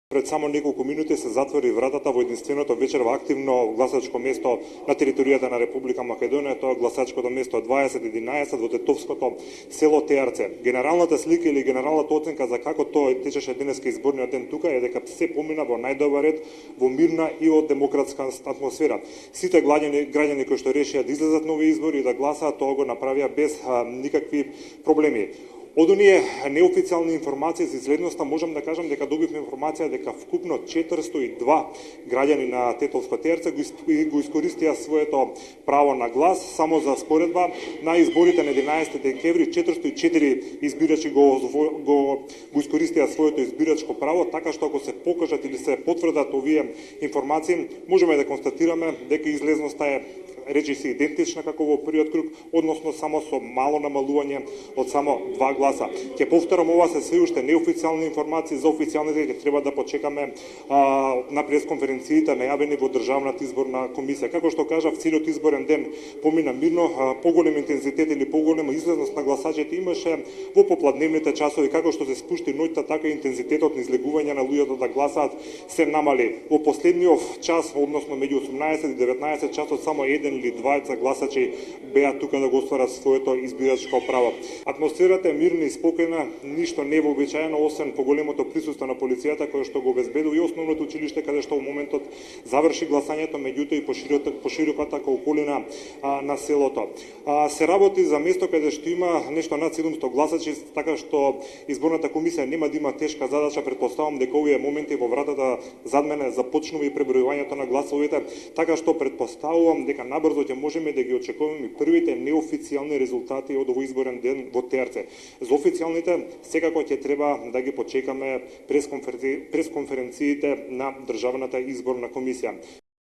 Пред само неколку минути се затвори вратата во единственото вечерво активно гласачко место на територијата на Република Македонија, тоа е гласачкото место 2011 во Тетовското село Теарце. Генералната слика или генералната оценка за како тоа течеше денеска изборниот ден тука е дека се помина во најдобар ред, во мирна и од демократска атмосфера. Сите граѓани кои што решија да излезат на овие избори и да гласаат, тоа го направија без никакви проблеми. Од оние неофицијални информации за изследноста можам да кажам дека добивме информација дека вкупно 402 граѓани на Тетовско Теарце го искористија своето право на глас. Само за споредба, на изборите на 11 декември 404 избирачи го искористија своето избирачко право, така што ако се покажат или се потврдат овие информации, можеме да констатираме дека излезноста е речиси идентична како во првиот круг, односно само со мало намалување од само 2 гласа. Ќе повторам, ова се уште неофицијални информации, за официјалните ќе треба да почекаме на пресконференциите најавени во Државната изборна комисија. Како што кажав, целиот изборен ден помина мирно, поголем интензитет или поголема излезност на гласачите имаше во попладневните часови, како што се спушти ноќта, така и интензитетот на излегување на луѓето да гласаат се намали. Во последниот час, односно меѓу 18 и 19 часот, само еден или двајца гласачи беа тука да го остварат своето избирачко право. Атмосферата е мирна и спокојна, ништо невообичаено освен поголемото присуство на полицијата која што го обезбедува и основното училиште каде што во моментот заврши гласањето, меѓутоа и по широката околина на селото. Се работи за место каде што има нешто над 700 гласачи, така што изборната комисија нема да има тешка задача. Претпоставам дека овие моменти во вратата зад мене започнува и пребројувањето на гласовите, така што претпоставувам дека набрзо ќе можеме да ги очекуваме и првите неофицијални резултати од овој изборен ден во Теарце. За официјалните секако ќе треба да ги почекаме пресконференциите на Државната изборна комисија.